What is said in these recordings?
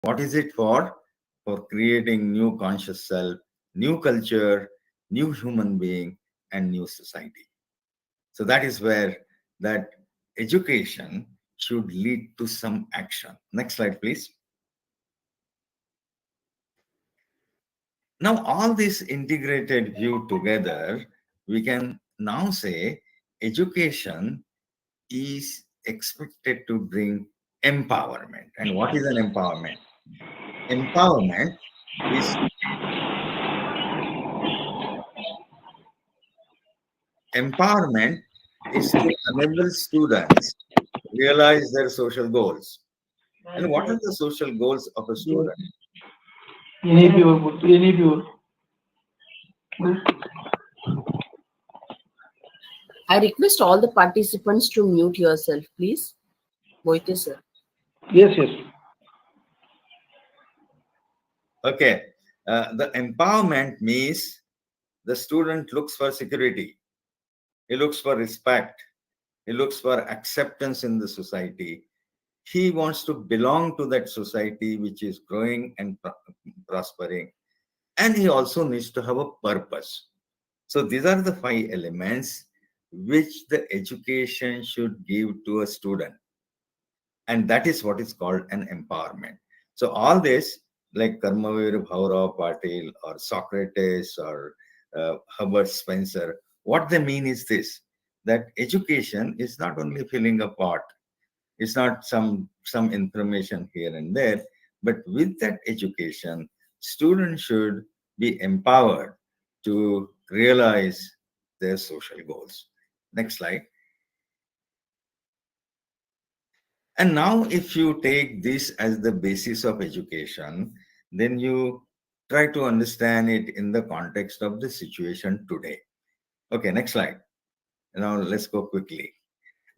What is it for? For creating new conscious self, new culture, new human being, and new society. So that is where that education should lead to some action. Next slide, please. Now, all this integrated view together, we can now say education is expected to bring empowerment. And what is an empowerment? Empowerment is empowerment is to enable students realize their social goals. And what are the social goals of a student? NEP और बोलते NEP और I request all the participants to mute yourself, please. Mohite sir. yes yes Okay, the empowerment means the student looks for security, he looks for respect, he looks for acceptance in the society. He wants to belong to that society which is growing and prospering. And he also needs to have a purpose. So these are the 5 elements which the education should give to a student. And that is what is called an empowerment. So all this, like Karmaveer, Bhaurao, Patil, or Socrates, or Herbert Spencer, what they mean is this: that education is not only filling a pot, it's not some information here and there, but with that education, students should be empowered to realize their social goals. Next slide. And now, if you take this as the basis of education, then you try to understand it in the context of the situation today. Okay, next slide. Now, let's go quickly.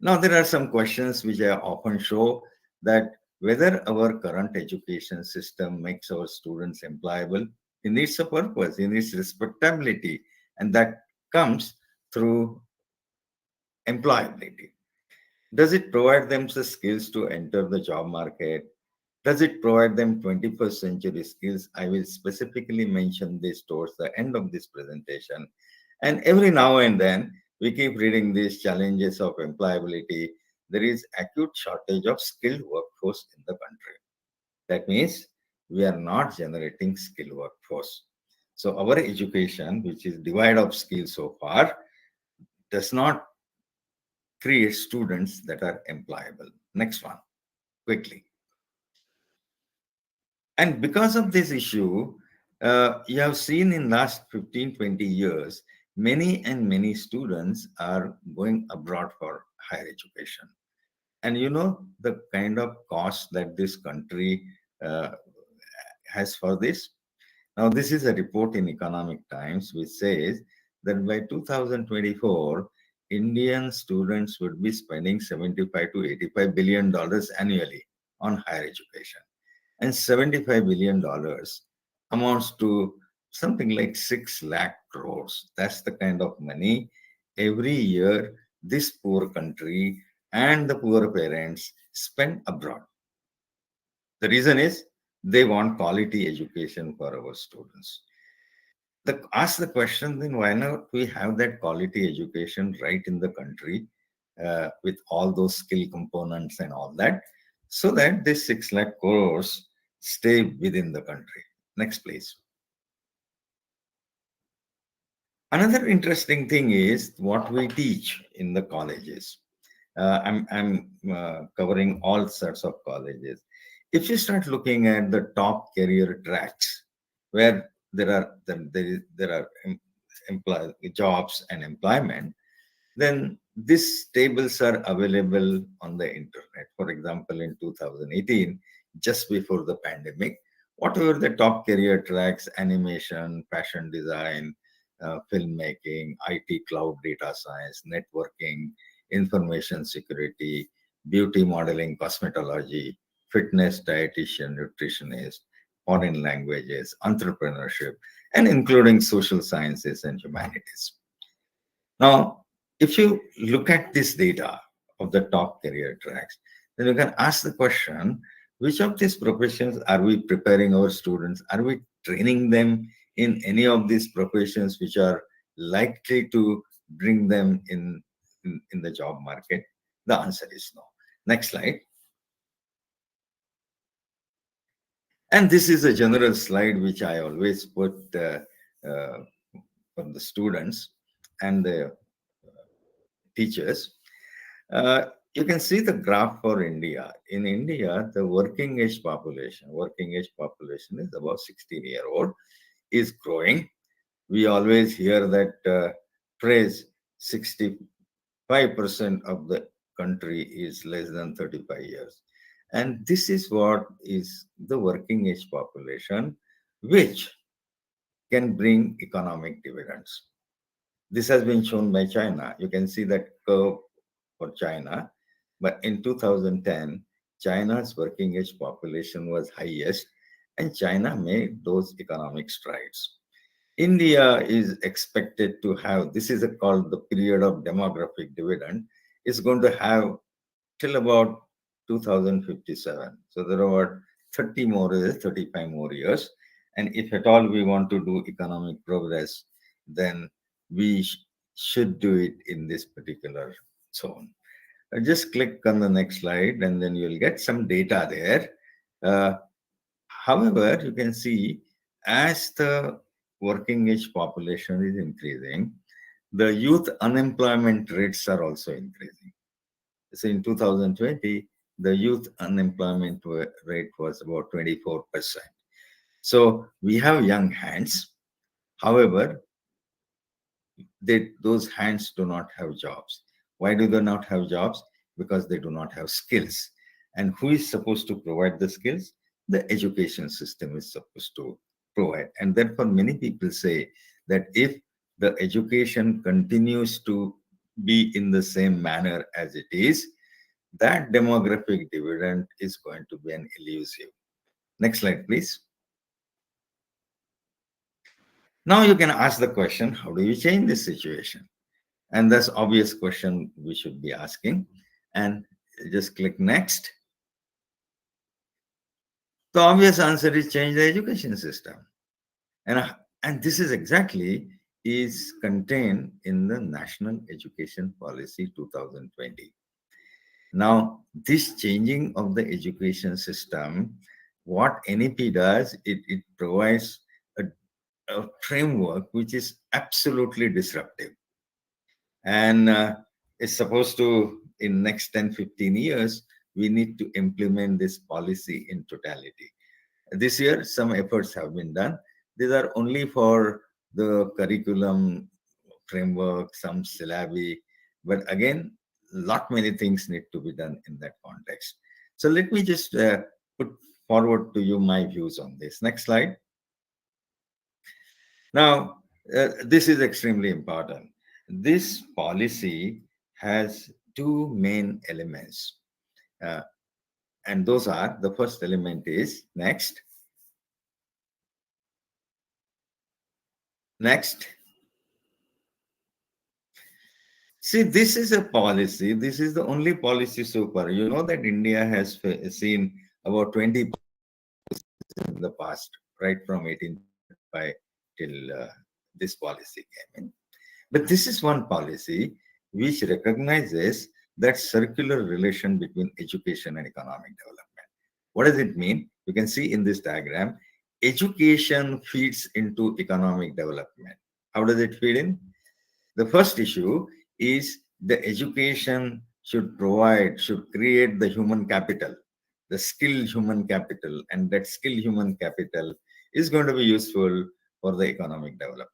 Now, there are some questions which I often show that whether our current education system makes our students employable. It needs a purpose, it needs respectability, and that comes through employability. Does it provide them the skills to enter the job market? Does it provide them 21st century skills? I will specifically mention this towards the end of this presentation. And every now and then, we keep reading these challenges of employability. There is acute shortage of skilled workforce in the country. That means we are not generating skilled workforce. So our education, which is devoid of skills so far, does not create students that are employable. Next one, quickly. And because of this issue, you have seen in last 15, 20 years, many and many students are going abroad for higher education. And you know the kind of cost that this country uh, has for this? Now, this is a report in Economic Times which says that by 2024, Indian students would be spending 75 to 85 billion dollars annually on higher education. And 75 billion dollars amounts to something like 6 lakh crores. That's the kind of money every year this poor country and the poor parents spend abroad. The reason is they want quality education for our students. Ask the question, then why not we have that quality education right in the country with all those skill components and all that, so that this 6 lakh crores stay within the country. Next, please. Another interesting thing is what we teach in the colleges. I'm covering all sorts of colleges. If you start looking at the top career tracks, where there are jobs and employment, then these tables are available on the internet. For example, in 2018, just before the pandemic, whatever the top career tracks: animation, fashion design, filmmaking, IT, cloud data science, networking, information security, beauty modeling, cosmetology, fitness, dietitian, nutritionist, foreign languages, entrepreneurship, and including social sciences and humanities. Now, if you look at this data of the top career tracks, then you can ask the question, Which of these professions are we preparing our students? Are we training them in any of these professions which are likely to bring them in the job market? The answer is no. Next slide. And this is a general slide which I always put uh, for the students and the teachers. You can see the graph for India. In India, the working age population is about 16-year-old, is growing. We always hear that phrase 65% of the country is less than 35 years. And this is what is the working age population, which can bring economic dividends. This has been shown by China. You can see that curve for China. But in 2010, China's working age population was highest, and China made those economic strides. India is expected to have, this is called the period of demographic dividend, is going to have till about 2057. So there are about 30 more years, 35 more years. And if at all we want to do economic progress, then we should do it in this particular zone. Just click on the next slide and then you'll get some data there. Uh, However, you can see as the working age population is increasing, the youth unemployment rates are also increasing. So in 2020, the youth unemployment rate was about 24%. So we have young hands. However, those hands do not have jobs. Why do they not have jobs? Because they do not have skills. And who is supposed to provide the skills? The education system is supposed to provide. And therefore, many people say that if the education continues to be in the same manner as it is, that demographic dividend is going to be an elusive. Next slide, please. Now you can ask the question, how do you change this situation? And that's obvious question we should be asking. And just click next. The obvious answer is change the education system. And this is exactly is contained in the National Education Policy 2020. Now, this changing of the education system, what NEP does, it provides a framework which is absolutely disruptive. And it's supposed to, in next 10, 15 years, we need to implement this policy in totality. This year, some efforts have been done. These are only for the curriculum framework, some syllabi, but again, lot many things need to be done in that context. So let me just put forward to you my views on this. Next slide. Now, this is extremely important. This policy has two main elements. Uh, and those are, the first element is next. Next. See, this is a policy. This is the only policy so far. You know that India has seen about 20 in the past, right from 1835 till this policy came in. But this is one policy which recognizes that circular relation between education and economic development. What does it mean? You can see in this diagram, education feeds into economic development. How does it feed in? The first issue is the education should create the human capital, the skilled human capital, and that skilled human capital is going to be useful for the economic development.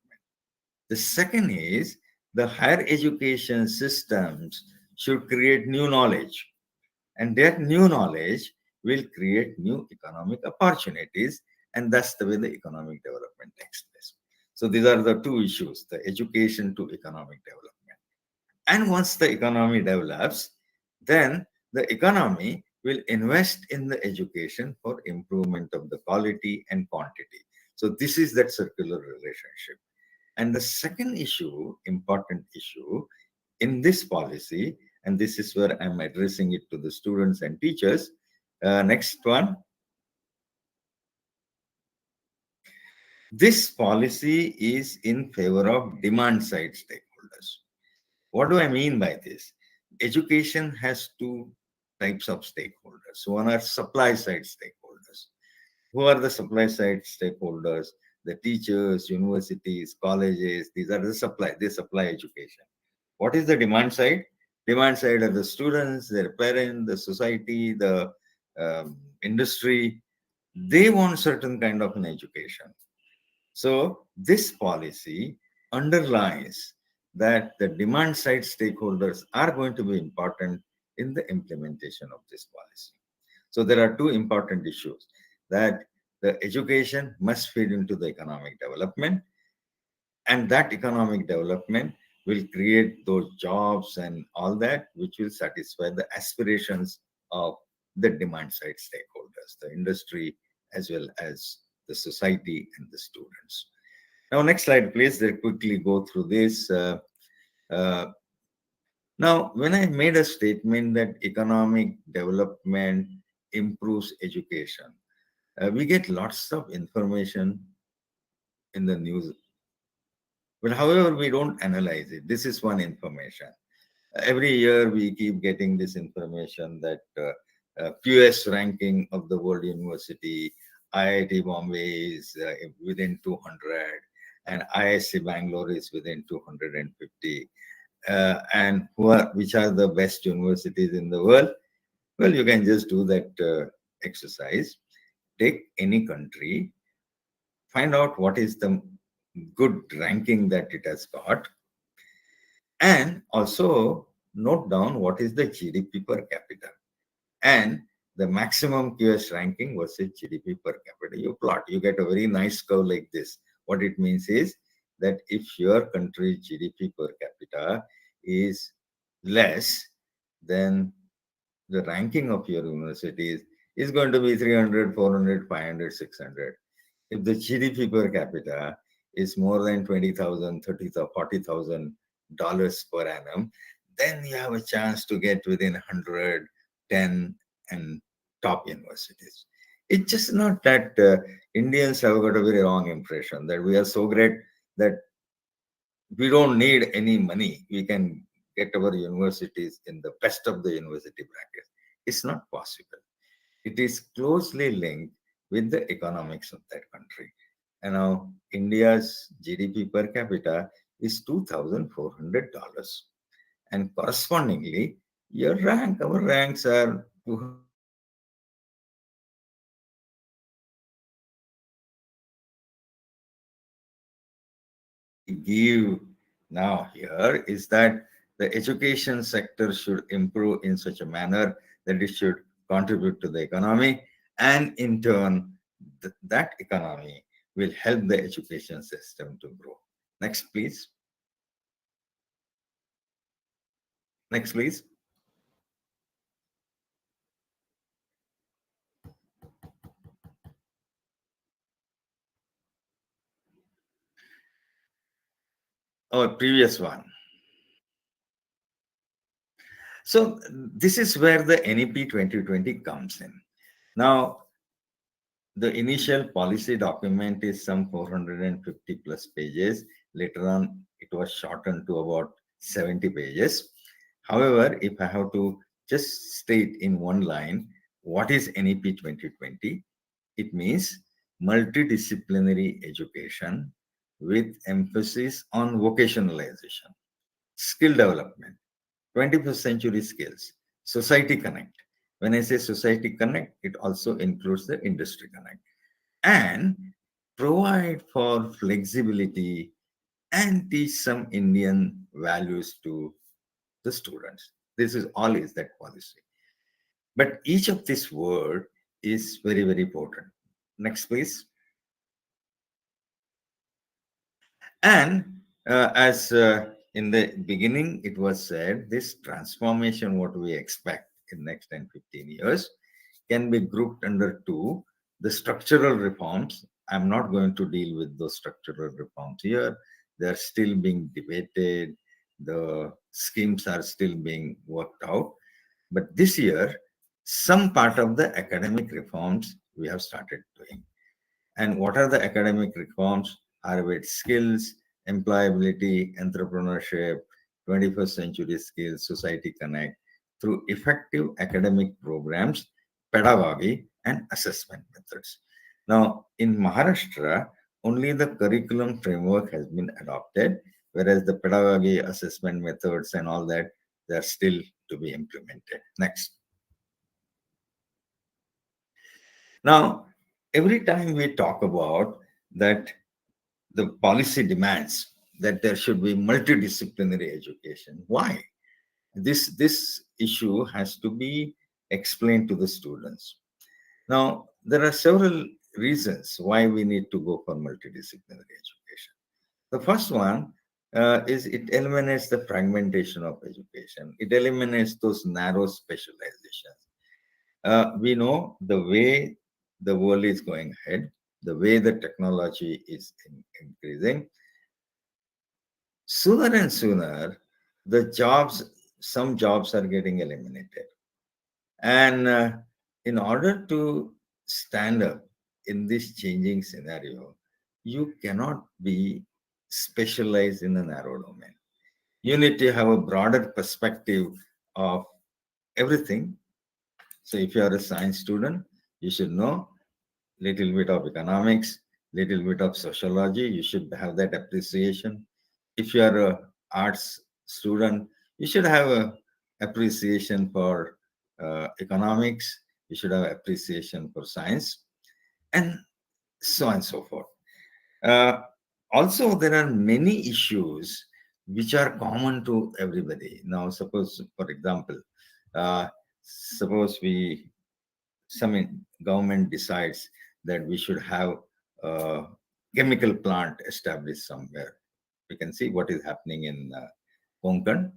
The second is the higher education systems should create new knowledge, and that new knowledge will create new economic opportunities, and that's the way the economic development takes place. So these are the two issues, the education to economic development. And once the economy develops, then the economy will invest in the education for improvement of the quality and quantity. So this is that circular relationship. And the second issue, important issue in this policy, and this is where I'm addressing it to the students and teachers, Next one. This policy is in favor of demand side stakeholders. What do I mean by this? Education has two types of stakeholders. One are supply side stakeholders. Who are the supply side stakeholders? The teachers, universities, colleges, these are the supply, they supply education. What is the demand side? Demand side are the students, their parents, the society, the industry. They want certain kind of an education. So this policy underlies that the demand side stakeholders are going to be important in the implementation of this policy. So there are two important issues that the education must feed into the economic development, and that economic development will create those jobs and all that, which will satisfy the aspirations of the demand side stakeholders, the industry, as well as the society and the students. Now, next slide, please. Let's quickly go through this. Uh, Now, when I made a statement that economic development improves education, we get lots of information in the news. But however, we don't analyze it. This is one information. Every year we keep getting this information that QS ranking of the world university, IIT Bombay is within 200, and ISC Bangalore is within 250. And which are the best universities in the world? Well, you can just do that exercise. Take any country, find out what is the good ranking that it has got, and also note down what is the GDP per capita and the maximum QS ranking versus GDP per capita. You plot, you get a very nice curve like this. What it means is that if your country's GDP per capita is less, then the ranking of your universities is going to be 300, 400, 500, 600. If the GDP per capita is more than 20,000, 30,000, $40,000 per annum, then you have a chance to get within 100, 10, and top universities. It's just not that Indians have got a very wrong impression that we are so great that we don't need any money. We can get our universities in the best of the university brackets. It's not possible. It is closely linked with the economics of that country. And now India's GDP per capita is $2,400. And correspondingly, our ranks are 250, 300. What we give now here is that the education sector should improve in such a manner that it should contribute to the economy, and in turn, that economy will help the education system to grow. Next, please. Next, please. Oh, previous one. So this is where the NEP 2020 comes in. Now, the initial policy document is some 450 plus pages. Later on, it was shortened to about 70 pages. However, if I have to just state in one line, what is NEP 2020? It means multidisciplinary education with emphasis on vocationalization, skill development, 21st century skills, society connect. When I say society connect, it also includes the industry connect, and provide for flexibility and teach some Indian values to the students. This is all is that policy. But each of this word is very, very important. Next, please. And as in the beginning, it was said, this transformation, what we expect in next 10, 15 years, can be grouped under two. The structural reforms, I'm not going to deal with those structural reforms here. They're still being debated. The schemes are still being worked out. But this year, some part of the academic reforms we have started doing. And what are the academic reforms? Are with skills, employability, entrepreneurship, 21st century skills, society connect through effective academic programs, pedagogy, and assessment methods. Now, in Maharashtra, only the curriculum framework has been adopted, whereas the pedagogy, assessment methods, and all that, they are still to be implemented. Next. Now, every time we talk about that the policy demands that there should be multidisciplinary education. Why? This issue has to be explained to the students. Now, there are several reasons why we need to go for multidisciplinary education. The first one is it eliminates the fragmentation of education. It eliminates those narrow specializations. We know the way the world is going ahead, the way the technology is increasing. Sooner and sooner, the jobs, some jobs are getting eliminated. And in order to stand up in this changing scenario, you cannot be specialized in a narrow domain. You need to have a broader perspective of everything. So if you are a science student, you should know little bit of economics, little bit of sociology. You should have that appreciation. If you are a arts student, you should have a appreciation for economics. You should have appreciation for science, and so on and so forth. Uh, Also, there are many issues which are common to everybody. Now, suppose, for example, uh, suppose we some government decides that we should have a chemical plant established somewhere. We can see what is happening in Konkan.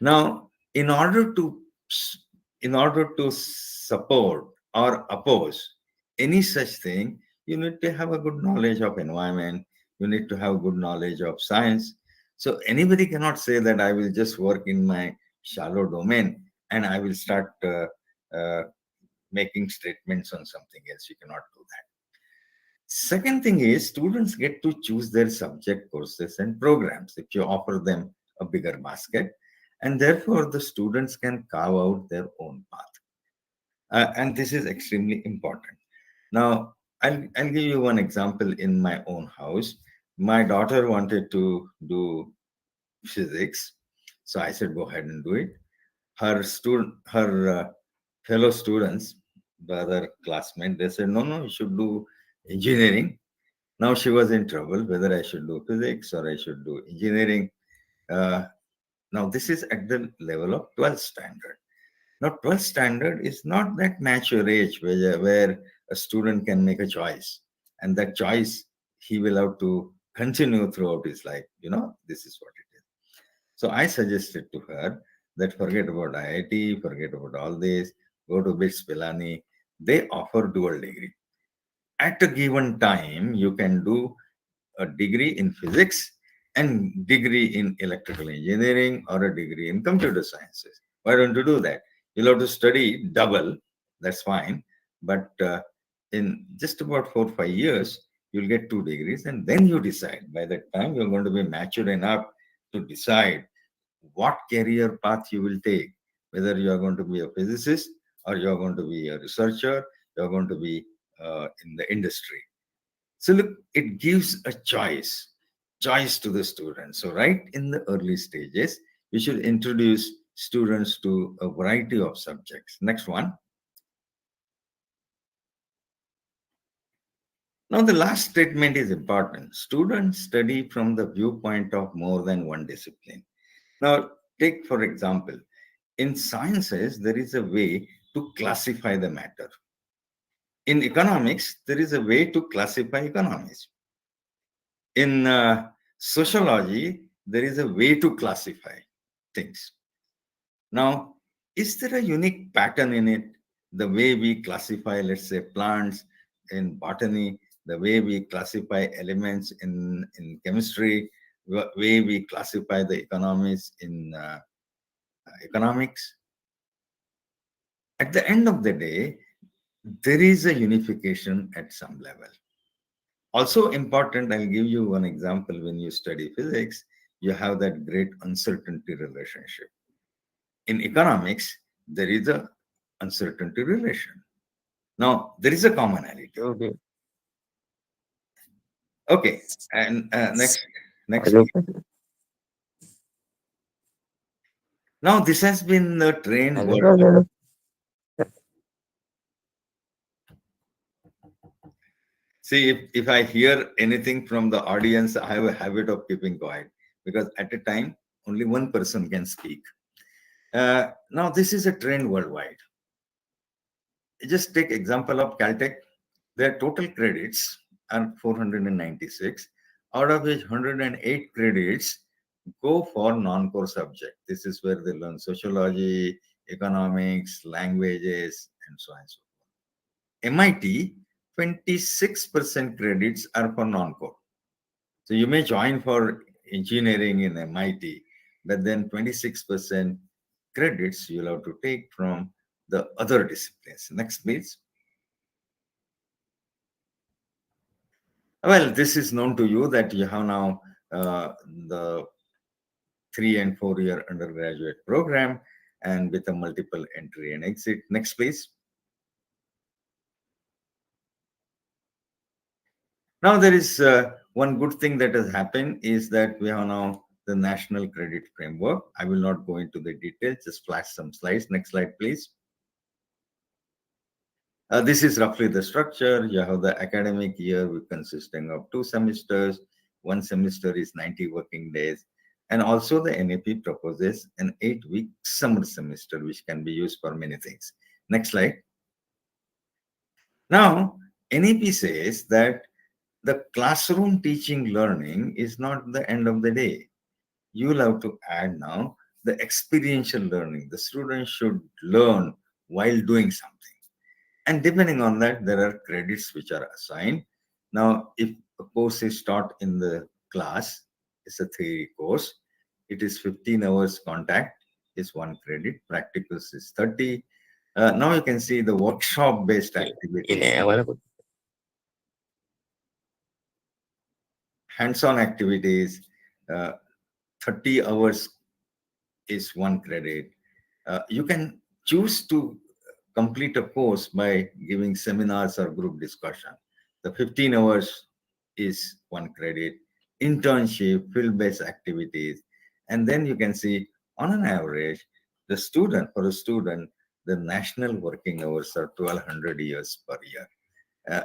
Now, in order to support or oppose any such thing, you need to have a good knowledge of environment. You need to have good knowledge of science. So anybody cannot say that I will just work in my shallow domain and I will start making statements on something else. You cannot do that. Second thing is students get to choose their subject courses and programs if you offer them a bigger basket, and therefore the students can carve out their own path. And this is extremely important. Now, I'll give you one example in my own house. My daughter wanted to do physics, so I said, go ahead and do it. Her fellow students, the other classmates, they said, no, no, you should do engineering. Now she was in trouble whether I should do physics or I should do engineering. Uh, Now this is at the level of 12th standard. Now 12th standard is not that mature age where a student can make a choice, and that choice he will have to continue throughout his life. This is what it is. So I suggested to her that forget about IIT, forget about all this, go to BITS Pilani. They offer dual degree. At a given time, you can do a degree in physics and degree in electrical engineering or a degree in computer sciences. Why don't you do that? You'll have to study double, that's fine. But in just about 4 or 5 years, you'll get 2 degrees and then you decide. By that time, you're going to be mature enough to decide what career path you will take, whether you are going to be a physicist or you are going to be a researcher, you are going to be in the industry. So look, it gives a choice to the students. So right in the early stages, we should introduce students to a variety of subjects. Next one. Now the last statement is important. Students study from the viewpoint of more than one discipline. Now take for example, in sciences, there is a way to classify the matter. In economics, there is a way to classify economics. In sociology, there is a way to classify things. Now, is there a unique pattern in it? The way we classify, let's say, plants in botany, the way we classify elements in chemistry, way we classify the economics in economics. At the end of the day, there is a unification at some level. Also important, I'll give you one example. When you study physics, you have that great uncertainty relationship. In economics, there is a uncertainty relation. Now, there is a commonality. Okay. Okay, and next, Hello. please. Now, this has been the trend Hello, world. hello. See, if I hear anything from the audience, I have a habit of keeping quiet because at a time, only one person can speak. Now, this is a trend worldwide. Just take example of Caltech. Their total credits are 496, out of which 108 credits go for non-core subject. This is where they learn sociology, economics, languages, and so on and so forth. MIT, 26% credits are for non-core. So you may join for engineering in MIT, but then 26% credits you'll have to take from the other disciplines. Next, please. Well, this is known to you that you have now the 3 and 4 year undergraduate program and with a multiple entry and exit. Next, please. Now, there is one good thing that has happened is that we have now the national credit framework. I will not go into the details, just flash some slides. Next slide, please. This is roughly the structure. You have the academic year consisting of 2 semesters. One semester is 90 working days. And also the NEP proposes an 8-week summer semester, which can be used for many things. Next slide. Now, NEP says that the classroom teaching learning is not the end of the day. You will have to add now the experiential learning. The students should learn while doing something. And depending on that, there are credits which are assigned. Now, if a course is taught in the class, it's a theory course, it is 15 hours contact is 1 credit, practicals is 30. Now you can see the workshop based activities, Ini awalnya aku. hands-on activities, uh, 30 hours is 1 credit. You can choose to complete a course by giving seminars or group discussion. The 15 hours is 1 credit. Internship, field-based activities, and then you can see on an average, for a student, the national working hours are 1200 years per year.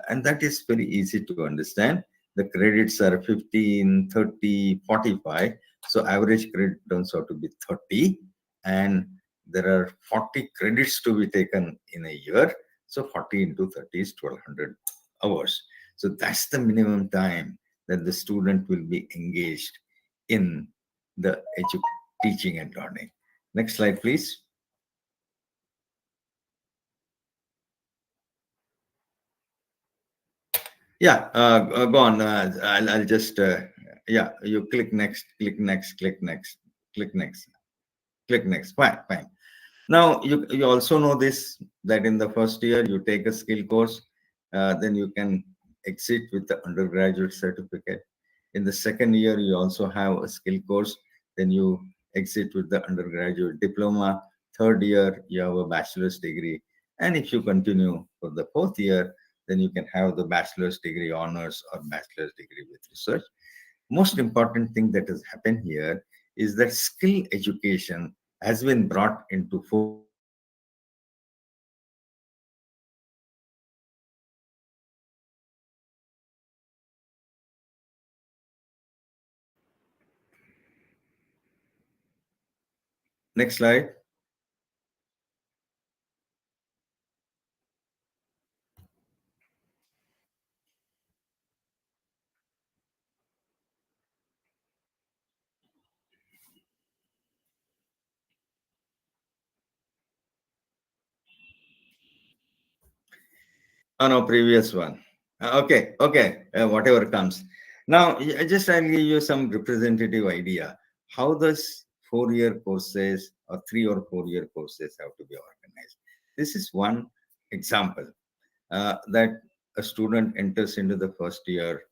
And that is very easy to understand. The credits are 15, 30, 45. So average credit turns out to be 30. And there are 40 credits to be taken in a year. So 40 into 30 is 1200 hours. So that's the minimum time that the student will be engaged in the teaching and learning. Next slide, please. Yeah, go on. I'll just, yeah, you click next, click next, click next, click next, click next. Fine, fine. Now, you also know this, that in the first year, you take a skill course, then you can exit with the undergraduate certificate. In the second year, you also have a skill course, then you exit with the undergraduate diploma. Third year, you have a bachelor's degree. And if you continue for the fourth year, then you can have the bachelor's degree honors or bachelor's degree with research. Most important thing that has happened here is that skill education has been brought into 4 year courses. Now, skill education is next slide. Oh no, previous one. Okay, okay, whatever comes. Now, I'll give you some representative idea. How does 4 year courses or 3 or 4 year courses have to be organized? this is one example that a student enters into the first year.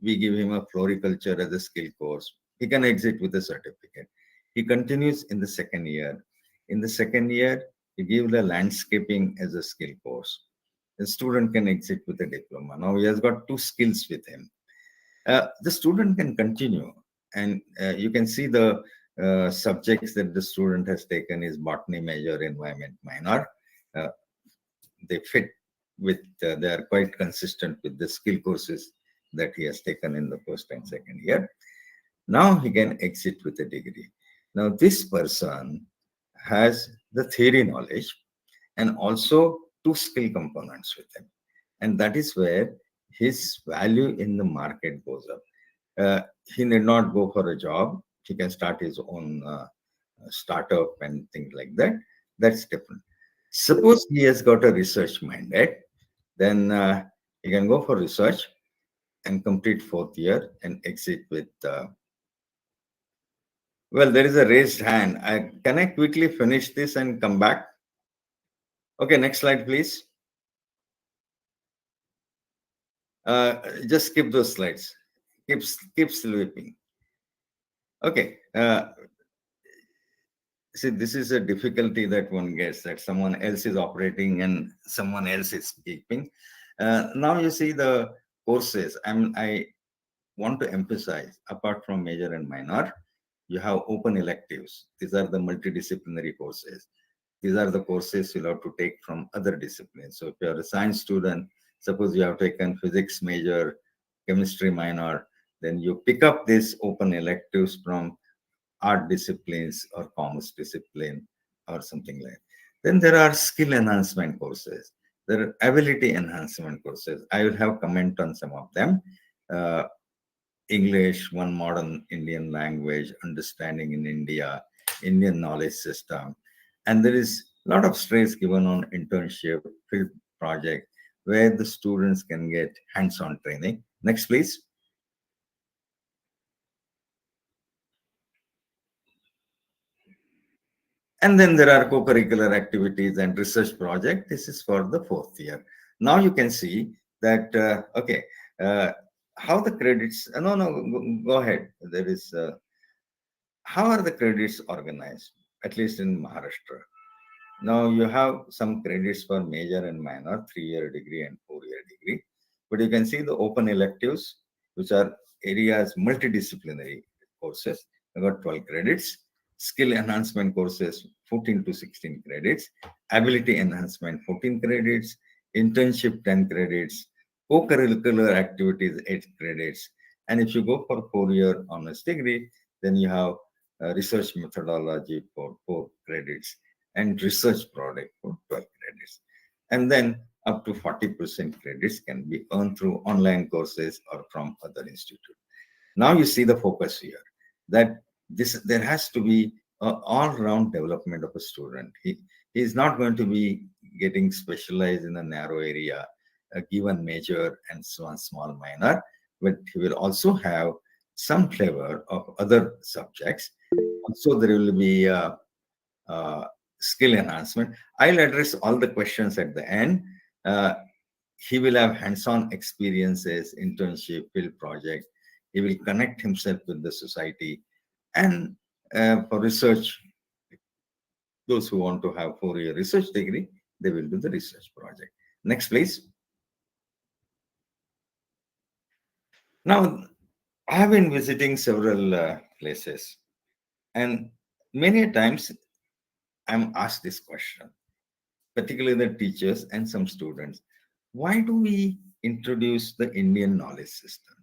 We give him a floriculture as a skill course. He can exit with a certificate. He continues in the second year. In the second year, we give the landscaping as a skill course. The student can exit with a diploma. Now he has got two skills with him. The student can continue, and you can see the subjects that the student has taken is botany major, environment minor. Uh, they fit with, they are quite consistent with the skill courses that he has taken in the first and second year. Now he can exit with a degree. Now this person has the theory knowledge and also two skill components with him. And that is where his value in the market goes up. He need not go for a job. He can start his own startup and things like that. That's different. Suppose he has got a research mandate, then he can go for research and complete fourth year and exit with. Well, there is a raised hand. Can I quickly finish this and come back? Okay, next slide, please. Just skip those slides. Keep sweeping. Okay. See, this is a difficulty that one gets, that someone else is operating and someone else is keeping. Now you see the courses. I want to emphasize, apart from major and minor, you have open electives. These are the multidisciplinary courses. These are the courses you'll have to take from other disciplines. So if you're a science student, suppose you have taken physics major, chemistry minor, then you pick up these open electives from art disciplines or commerce discipline or something like that. Then there are skill enhancement courses. There are ability enhancement courses. I will have comment on some of them. English, one modern Indian language, understanding in India, Indian knowledge system. And there is a lot of stress given on internship, field project, where the students can get hands-on training. Next, please. And then there are co-curricular activities and research project. This is for the fourth year. Now you can see that, okay, how the credits, no, go ahead. There is, how are the credits organized, at least in Maharashtra? Now you have some credits for major and minor, 3-year degree and 4-year degree. But you can see the open electives, which are areas multidisciplinary courses. I got 12 credits. Skill enhancement courses, 14 to 16 credits. Ability enhancement, 14 credits. Internship, 10 credits. Co-curricular activities, 8 credits. And if you go for 4-year honors degree, then you have research methodology for 4 credits and research product for 12 credits. And then up to 40% credits can be earned through online courses or from other institutes. Now you see the focus here, that there has to be an all-round development of a student. He is not going to be getting specialized in a narrow area, a given major and small minor, but he will also have some flavor of other subjects. Also, there will be skill enhancement. I'll address all the questions at the end. He will have hands-on experiences, internship, field project. He will connect himself with the society. And for research, those who want to have 4-year research degree, they will do the research project. Next, please. Now, I have been visiting several places, and many times I'm asked this question, particularly the teachers and some students. Why do we introduce the Indian knowledge system?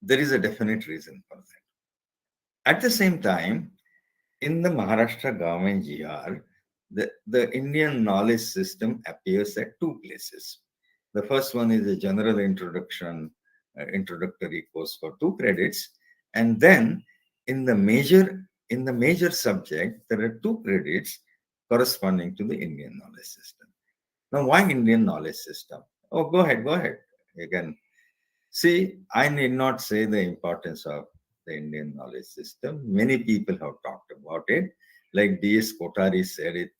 There is a definite reason for that. At the same time, in the Maharashtra government GR, the Indian knowledge system appears at 2 places. The first one is a general introductory course for 2 credits. And then in the major subject, there are 2 credits corresponding to the Indian knowledge system. Now, why Indian knowledge system? Oh, go ahead. You can see, I need not say the importance of the Indian knowledge system. Many people have talked about it. Like D.S. Kotari said it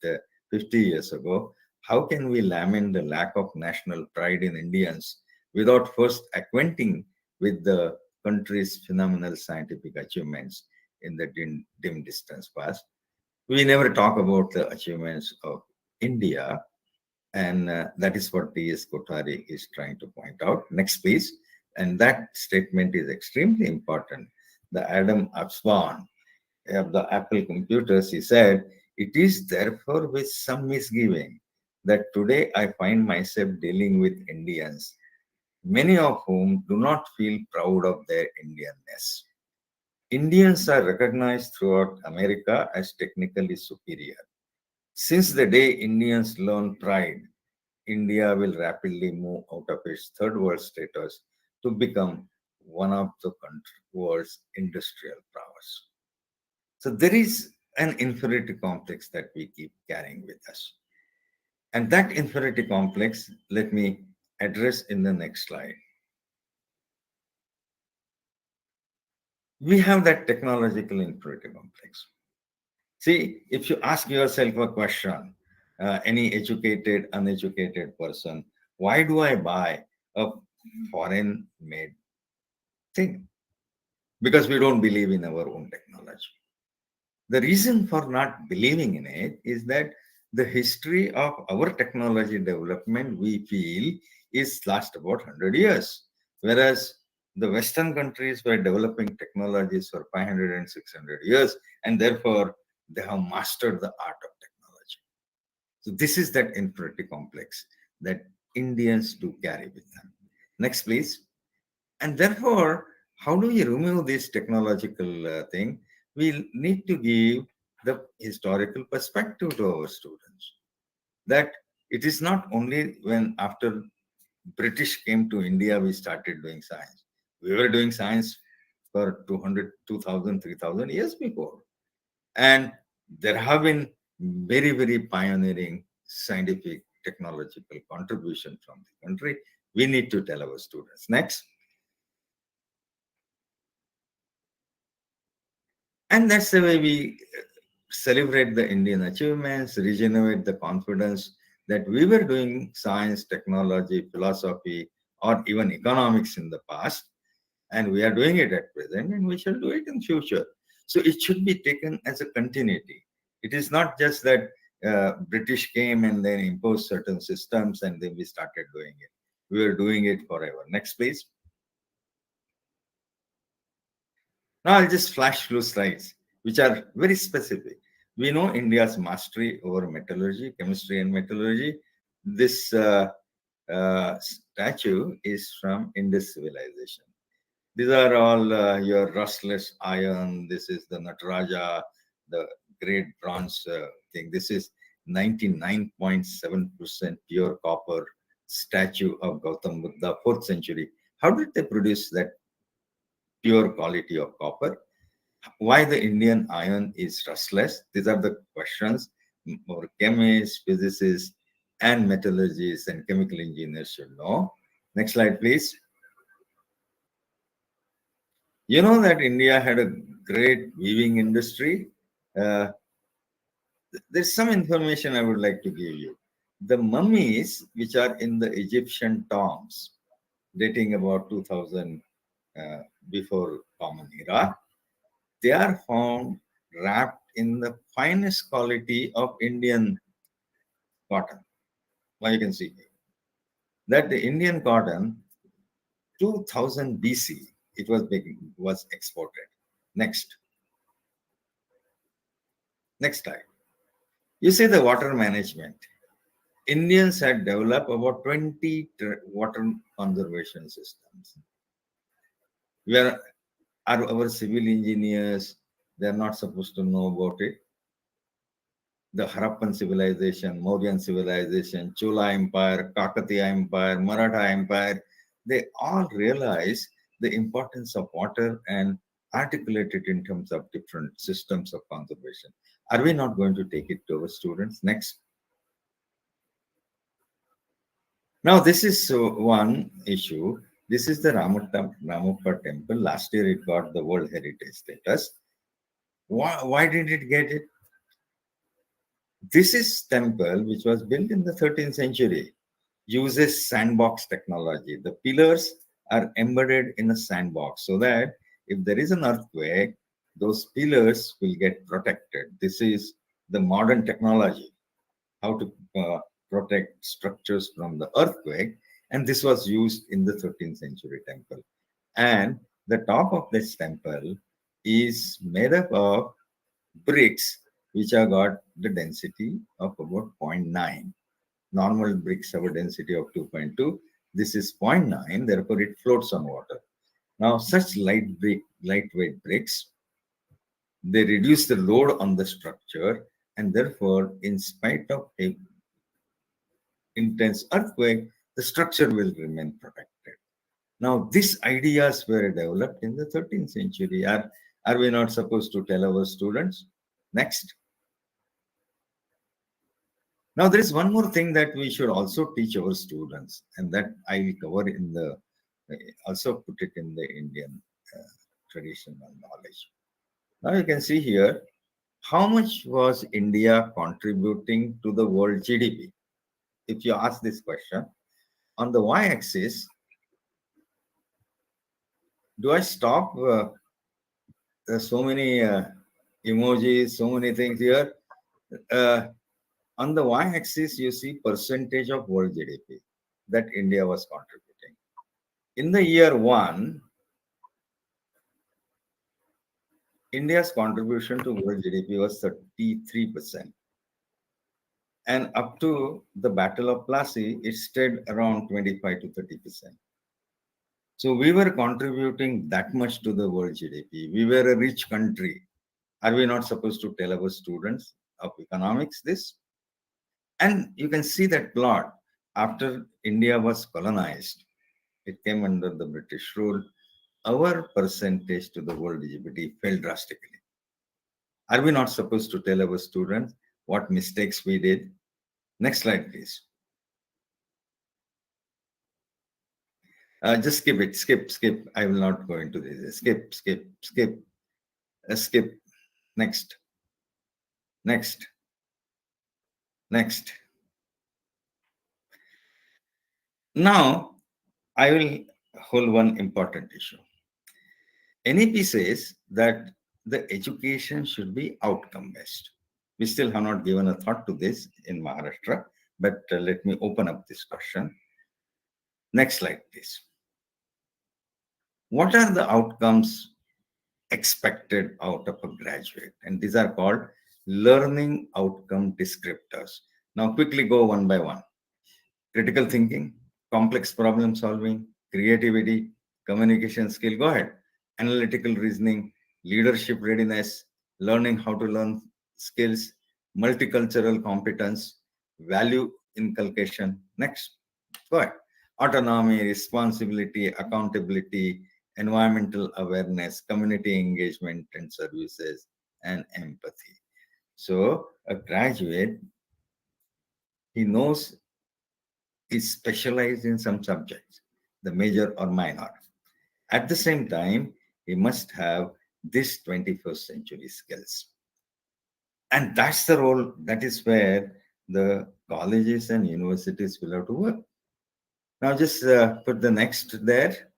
50 years ago, how can we lament the lack of national pride in Indians without first acquainting with the country's phenomenal scientific achievements in the dim distance past? We never talk about the achievements of India, and that is what T.S. Kothari is trying to point out. Next, please. And that statement is extremely important. The Adam Absban of the Apple computers, he said, "It is therefore with some misgiving that today I find myself dealing with Indians, many of whom do not feel proud of their Indianness. Indians are recognized throughout America as technically superior. Since the day Indians learn pride, India will rapidly move out of its third world status to become one of the world's industrial powers." So there is an inferiority complex that we keep carrying with us. And that inferiority complex, let me address in the next slide. We have that technological inferiority complex. See, if you ask yourself a question, any educated, uneducated person, why do I buy a foreign made thing? Because we don't believe in our own technology. The reason for not believing in it is that the history of our technology development, we feel, is last about 100 years. Whereas the Western countries were developing technologies for 500 and 600 years, and therefore they have mastered the art of technology. So this is that inferiority complex that Indians do carry with them. Next, please. And therefore, how do we remove this technological thing? We need to give the historical perspective to our students that it is not only when after British came to India we started doing science. We were doing science for 200, 2000, 3000 years before. And there have been very, very pioneering scientific technological contribution from the country. We need to tell our students. Next. And that's the way we celebrate the Indian achievements, regenerate the confidence that we were doing science, technology, philosophy, or even economics in the past, and we are doing it at present, and we shall do it in future. So it should be taken as a continuity. It is not just that British came and then imposed certain systems and then we started doing it. We are doing it forever. Next, please. Now I'll just flash through slides, which are very specific. We know India's mastery over metallurgy, chemistry and metallurgy. This statue is from Indus civilization. These are all your rustless iron. This is the Nataraja, the great bronze thing. This is 99.7% pure copper statue of Gautam Buddha, 4th century. How did they produce that pure quality of copper? Why the Indian iron is rustless? These are the questions our chemists, physicists, and metallurgists and chemical engineers should know. Next slide, please. You know that India had a great weaving industry. Uh, there's some information I would like to give you. The mummies, which are in the Egyptian tombs, dating about 2000 before Common Era, they are found wrapped in the finest quality of Indian cotton. Now you can see that the Indian cotton, 2000 BC, it was exported. Next. Next slide. You see the water management. Indians had developed about 20 water conservation systems. Where are our civil engineers? They're not supposed to know about it. The Harappan civilization, Mauryan civilization, Chola Empire, Kakatiya Empire, Maratha Empire, they all realized the importance of water and articulate it in terms of different systems of conservation. Are we not going to take it to our students? Next. Now, this is one issue. This is the Ramappa temple. Last year, it got the World Heritage status. Why did it get it? This is temple which was built in the 13th century, uses sandbox technology. The pillars are embedded in a sandbox so that if there is an earthquake, those pillars will get protected. This is the modern technology, how to protect structures from the earthquake. And this was used in the 13th century temple. And the top of this temple is made up of bricks which have got the density of about zero point 0.9. Normal bricks have a density of 2.2. This is zero point 0.9, therefore it floats on water. Now, such lightweight bricks, they reduce the load on the structure, and therefore, in spite of a intense earthquake, the structure will remain protected. Now, these ideas were developed in the 13th century. Are we not supposed to tell our students? Next. Now, there is one more thing that we should also teach our students, and that I will cover in the, also put it in the Indian traditional knowledge. Now, you can see here, how much was India contributing to the world GDP? If you ask this question, on the y-axis, do I stop? There's so many emojis, so many things here. Uh, on the y-axis, you see percentage of world GDP that India was contributing. In the year one, India's contribution to world GDP was 33%. And up to the Battle of Plassey, it stayed around 25 to 30%. So we were contributing that much to the world GDP. We were a rich country. Are we not supposed to tell our students of economics this? And you can see that plot after India was colonized, it came under the British rule. Our percentage to the world GDP fell drastically. Are we not supposed to tell our students what mistakes we did? Next slide, please. Just skip it. Skip. I will not go into this. Skip. Skip. Next. Next. Next. Now, I will hold one important issue. NEP says that the education should be outcome based. We still have not given a thought to this in Maharashtra, but let me open up this question. Next slide, please. What are the outcomes expected out of a graduate? And these are called learning outcome descriptors. Now, quickly go one by one. Critical thinking, complex problem solving, creativity, communication skill. Go ahead. Analytical reasoning, leadership readiness, learning how to learn skills, multicultural competence, value inculcation. Next. Go ahead. Autonomy, responsibility, accountability, environmental awareness, community engagement and services, and empathy. So a graduate, he knows, is specialized in some subjects, the major or minor. At the same time, he must have this 21st century skills. And that's the role, that is where the colleges and universities will have to work. Now, just put the next there.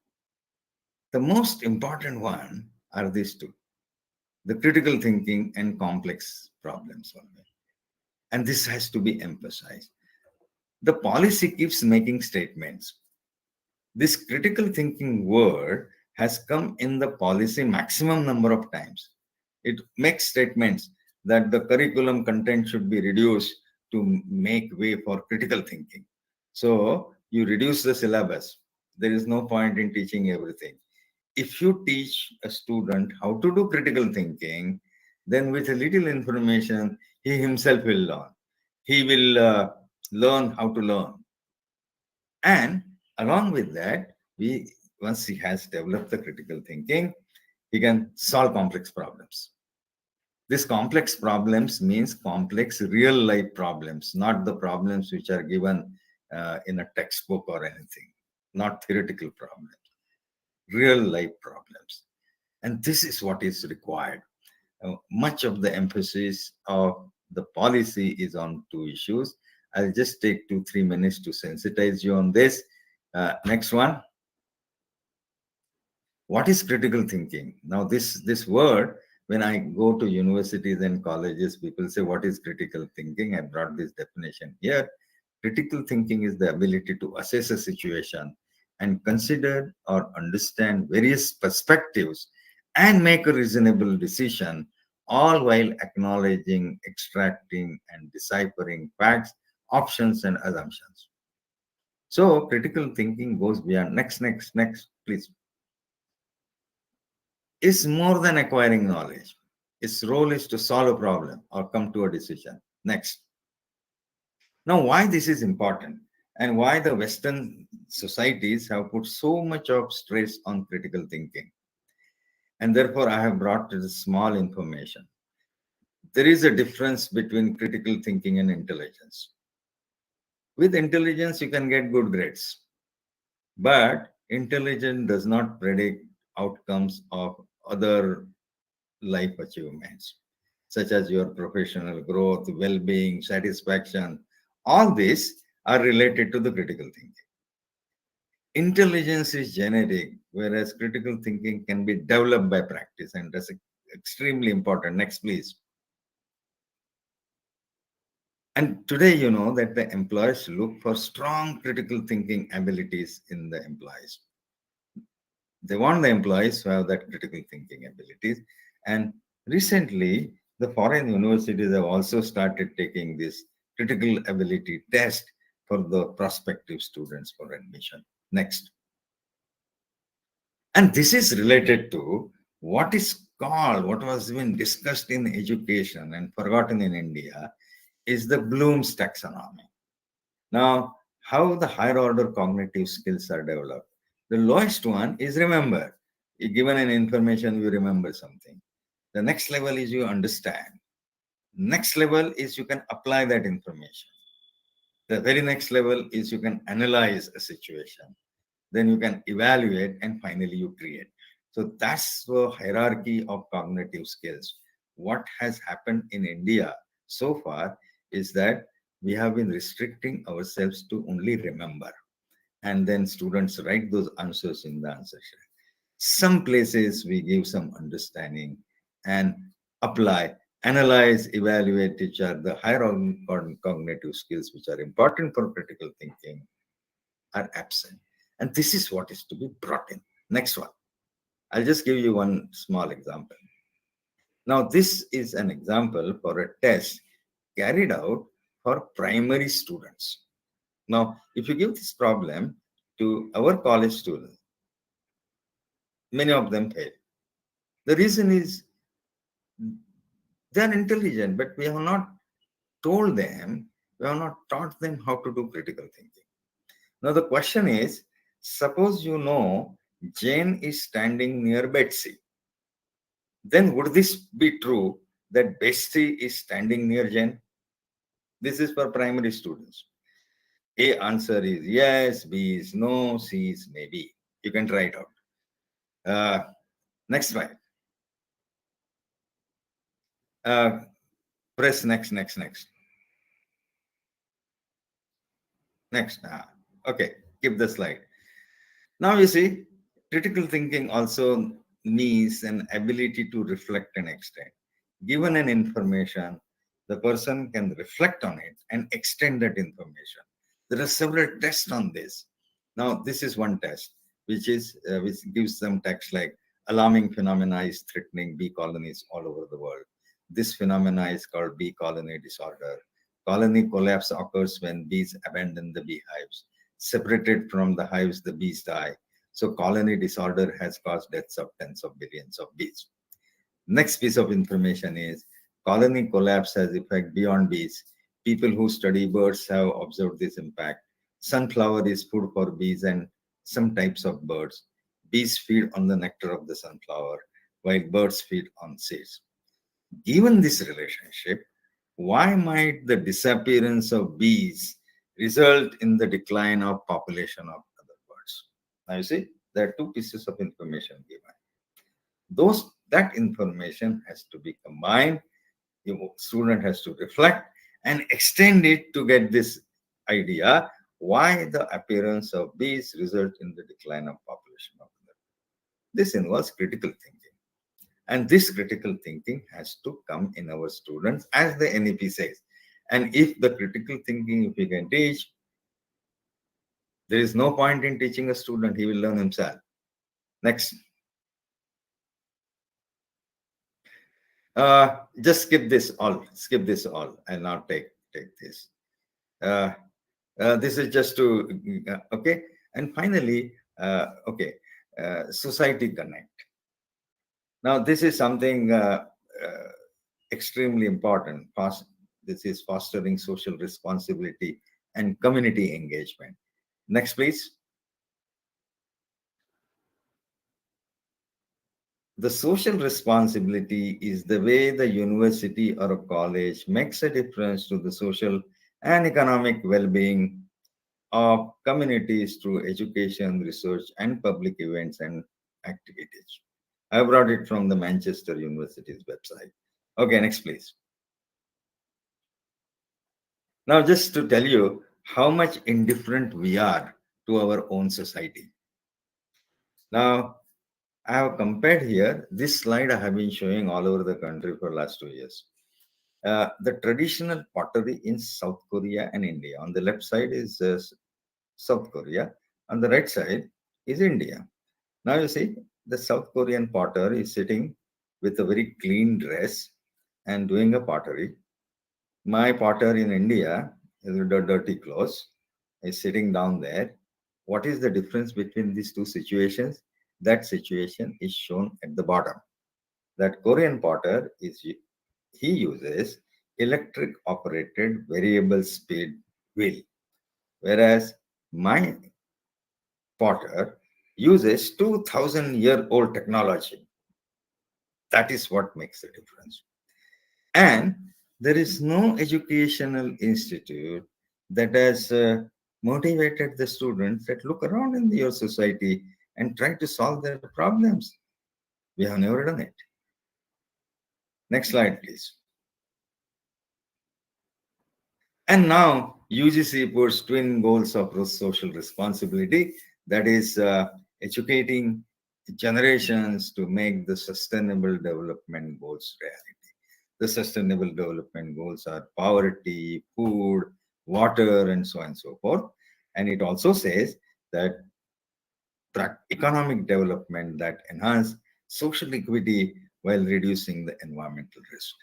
The most important one are these two, the critical thinking and complex problem solving. And this has to be emphasized. The policy keeps making statements. This critical thinking word has come in the policy maximum number of times. It makes statements that the curriculum content should be reduced to make way for critical thinking. So you reduce the syllabus. There is no point in teaching everything. If you teach a student how to do critical thinking, then with a little information, he himself will learn. He will learn how to learn. And along with that, once he has developed the critical thinking, he can solve complex problems. This complex problems means complex real life problems, not the problems which are given in a textbook or anything, not theoretical problems, real life problems. And this is what is required. Much of the emphasis of the policy is on two issues. I'll just take 2-3 minutes to sensitize you on this. Next one. What is critical thinking? Now, this word, when I go to universities and colleges, people say, what is critical thinking? I brought this definition here. Critical thinking is the ability to assess a situation and consider or understand various perspectives and make a reasonable decision, all while acknowledging, extracting, and deciphering facts, options, and assumptions. So, critical thinking goes beyond. Next, please. Is more than acquiring knowledge. Its role is to solve a problem or come to a decision. Next. Now, why this is important and why the Western societies have put so much of stress on critical thinking. And therefore, I have brought this small information. There is a difference between critical thinking and intelligence. With intelligence, you can get good grades, but intelligence does not predict outcomes of other life achievements, such as your professional growth, well being, satisfaction. All these are related to the critical thinking. Intelligence is genetic, whereas critical thinking can be developed by practice, and that's extremely important. Next, please. And today, you know that the employers look for strong critical thinking abilities in the employees. They want the employees who have that critical thinking abilities. And recently, the foreign universities have also started taking this critical ability test for the prospective students for admission. Next. And this is related to what is called, what was even discussed in education and forgotten in India, is the Bloom's taxonomy. Now, how the higher order cognitive skills are developed. The lowest one is remember. You given an information, you remember something. The next level is you understand. Next level is you can apply that information. The very next level is you can analyze a situation. Then you can evaluate and finally you create. So that's the hierarchy of cognitive skills. What has happened in India so far is that we have been restricting ourselves to only remember. And then students write those answers in the answer sheet. Some places we give some understanding and apply, analyze, evaluate, which are the higher cognitive skills which are important for critical thinking are absent. And this is what is to be brought in. Next one. I'll just give you one small example. Now, this is an example for a test carried out for primary students. Now, if you give this problem to our college students, many of them fail. The reason is they are intelligent, but we have not told them, we have not taught them how to do critical thinking. Now, the question is, suppose you know Jane is standing near Betsy. Then would this be true that Betsy is standing near Jane? This is for primary students. A answer is yes, B is no, C is maybe. You can try it out. Next slide. Press next. Next. Okay, keep the slide. Now you see, critical thinking also needs an ability to reflect and extend. Given an information, the person can reflect on it and extend that information. There are several tests on this. Now, this is one test, which gives some text like alarming phenomena is threatening bee colonies all over the world. This phenomena is called bee colony disorder. Colony collapse occurs when bees abandon the beehives. Separated from the hives, the bees die. So colony disorder has caused deaths of tens of billions of bees. Next piece of information is colony collapse has effect beyond bees. People who study birds have observed this impact. Sunflower is food for bees and some types of birds. Bees feed on the nectar of the sunflower, while birds feed on seeds. Given this relationship, why might the disappearance of bees result in the decline of population of other birds? Now you see, there are two pieces of information given. That information has to be combined Student has to reflect and extend it to get this idea why the appearance of bees result in the decline of population of the earth. This involves critical thinking. And this critical thinking has to come in our students, as the NEP says. And if the critical thinking, if we can teach, there is no point in teaching a student, he will learn himself. Next. Just skip this all, and now take this. Uh, this is just to, okay. And finally, okay, society connect. Now, this is something extremely important. This is fostering social responsibility and community engagement. Next, please. The social responsibility is the way the university or a college makes a difference to the social and economic well-being of communities through education, research, and public events and activities. I brought it from the Manchester University's website. Okay, next, please. Now, just to tell you how much indifferent we are to our own society. Now, I have compared here, this slide I have been showing all over the country for last 2 years. The traditional pottery in South Korea and India. On the left side is South Korea. On the right side is India. Now you see, the South Korean potter is sitting with a very clean dress and doing a pottery. My potter in India is with the dirty clothes, is sitting down there. What is the difference between these two situations? That situation is shown at the bottom. That Korean potter he uses electric operated variable speed wheel, whereas my potter uses 2000-year-old technology. That is what makes the difference. And there is no educational institute that has motivated the students that look around in your society and try to solve their problems. We have never done it. Next slide, please. And now UGC puts twin goals of social responsibility, that is educating generations to make the sustainable development goals reality. The sustainable development goals are poverty, food, water, and so on and so forth. And it also says that economic development that enhance social equity while reducing the environmental risk.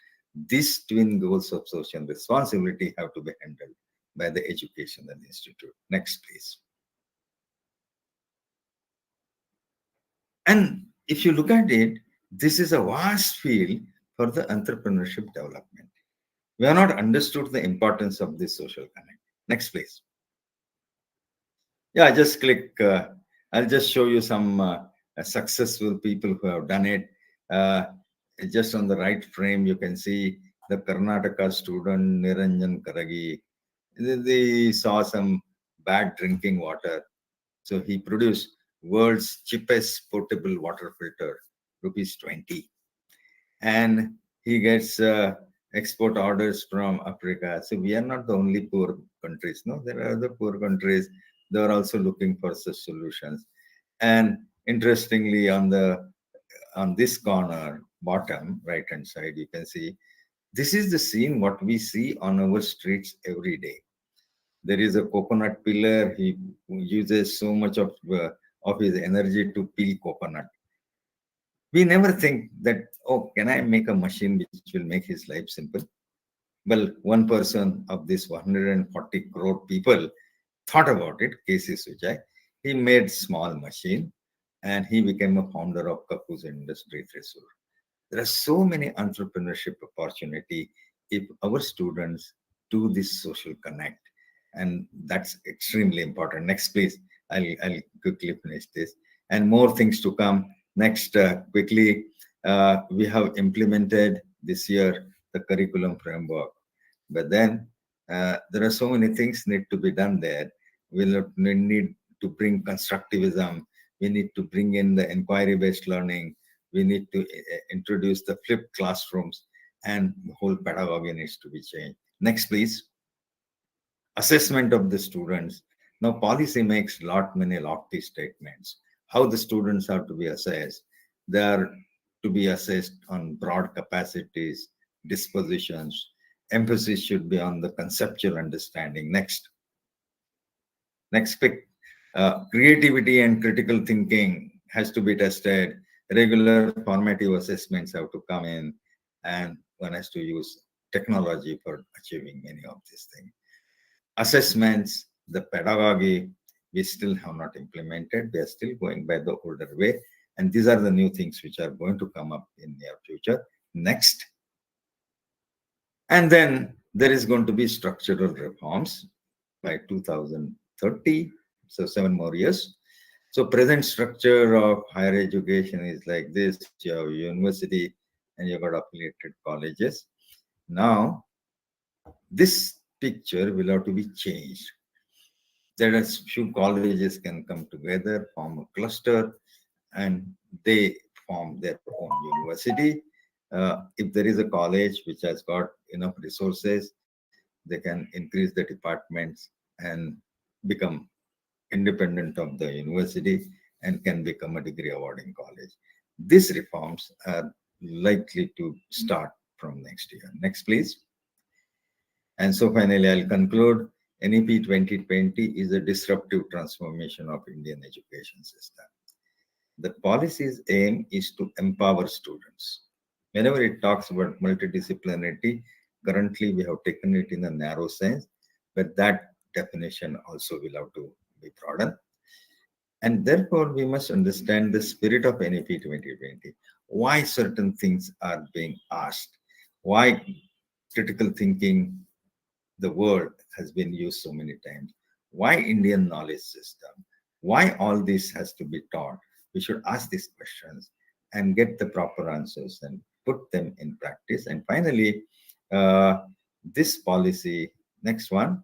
These twin goals of social responsibility have to be handled by the educational institute. Next, please. And if you look at it, this is a vast field for the entrepreneurship development. We have not understood the importance of this social connect. Next, please. Yeah, just click. I'll just show you some successful people who have done it. Just on the right frame, you can see the Karnataka student Niranjan Karagi. They saw some bad drinking water, so he produced world's cheapest portable water filter, rupees 20, and he gets export orders from Africa. So we are not the only poor countries. No, there are other poor countries. They are also looking for such solutions. And interestingly, on this corner, bottom right hand side, you can see this is the scene what we see on our streets every day. There is a coconut pillar. He uses so much of his energy to peel coconut. We never think that, oh, can I make a machine which will make his life simple? Well, one person of this 140 crore people thought about it, K.C. Sujai. He made small machine and he became a founder of Kapoor Industry, Thrissur. There are so many entrepreneurship opportunity if our students do this social connect, and that's extremely important. Next, please. I'll quickly finish this, and more things to come. Next, quickly, we have implemented this year the curriculum framework, but then there are so many things need to be done there. We need to bring constructivism. We need to bring in the inquiry-based learning. We need to introduce the flipped classrooms. and the whole pedagogy needs to be changed. Next, please. Assessment of the students. Now, policy makes many lofty statements. How the students are to be assessed. They are to be assessed on broad capacities, dispositions. Emphasis should be on the conceptual understanding. Next pick. Creativity and critical thinking has to be tested. Regular formative assessments have to come in, and one has to use technology for achieving many of these things. Assessments, the pedagogy, we still have not implemented. We are still going by the older way. And these are the new things which are going to come up in near future. Next. And then there is going to be structural reforms by 2030. So 7 more years. So present structure of higher education is like this. You have university and you've got affiliated colleges. Now, this picture will have to be changed. There are few colleges can come together, form a cluster, and they form their own university. If there is a college which has got enough resources, they can increase the departments and become independent of the university and can become a degree awarding college. These reforms are likely to start from next year. Next, please. And so finally, I'll conclude. NEP 2020 is a disruptive transformation of Indian education system. The policy's aim is to empower students. Whenever it talks about multidisciplinarity, currently we have taken it in a narrow sense, but that definition also will have to be broadened. And therefore, we must understand the spirit of NEP 2020, why certain things are being asked, why critical thinking, the word has been used so many times, why Indian knowledge system, why all this has to be taught. We should ask these questions and get the proper answers and put them in practice. And finally, uh, this policy, next one,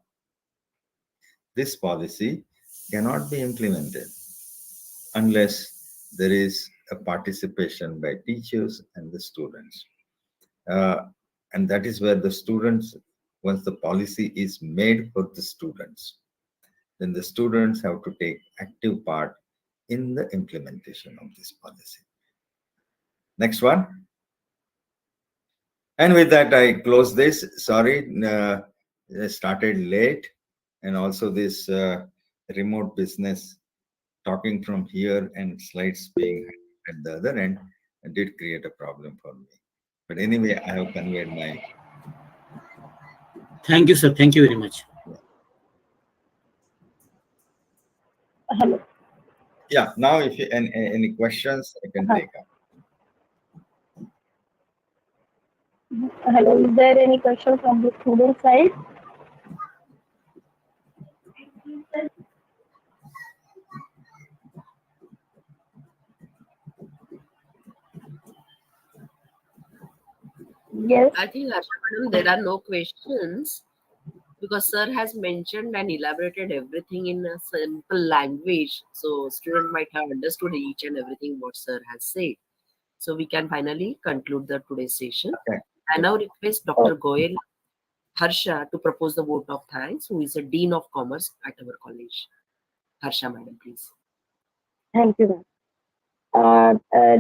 this policy cannot be implemented unless there is a participation by teachers and the students. Uh, and that is where the students, once the policy is made for the students, then the students have to take active part in the implementation of this policy. Next one. And with that, I close this. Sorry, I started late. And also this remote business, talking from here and slides being at the other end, did create a problem for me. But anyway, I have conveyed my. Thank you, sir. Thank you very much. Hello. Yeah, now if you, any questions, I can take up. Hello. Is there any question from the student side? Yes. I think, Asha madam, there are no questions because sir has mentioned and elaborated everything in a simple language. So student might have understood each and everything what sir has said. So we can finally conclude the today's session. Okay. I now request Dr. Goyal Harsha to propose the vote of thanks, who is the Dean of Commerce at our college. Harsha madam, please. Thank you, ma'am.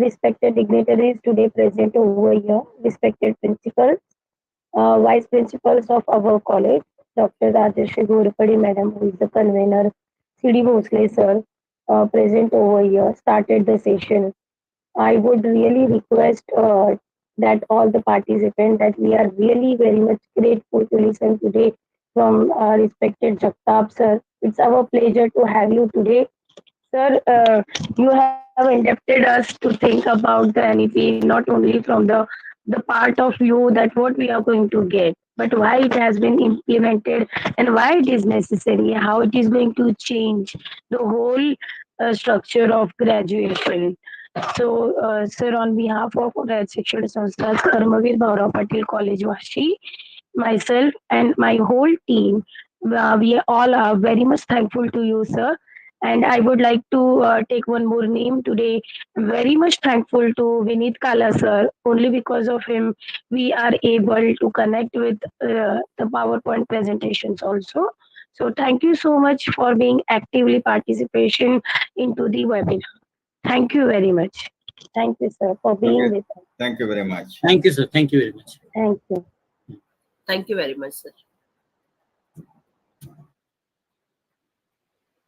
Respected dignitaries today present over here, respected principals, vice principals of our college, Dr. Rajeshri Gorpadi madam, who is the convener, CD Bhosle sir, present over here, started the session. I would really request that all the participants that we are really very much grateful to listen today from respected Jagtap sir. It's our pleasure to have you today. Sir, you have indebted us to think about the NEP not only from the part of view that what we are going to get, but why it has been implemented and why it is necessary, how it is going to change the whole structure of graduation. So, sir, on behalf of Raj Shikshan Sanstha's Karmaveer Bhaurao Patil College Vashi, myself and my whole team, we all are very much thankful to you, sir. And I would like to take one more name today. Very much thankful to Vineet Kala sir. Only because of him, we are able to connect with the PowerPoint presentations also. So thank you so much for being actively participation into the webinar. Thank you very much. Thank you, sir, for being Okay. with us. Thank you very much. Thank you, sir. Thank you very much. Thank you. Thank you very much, sir.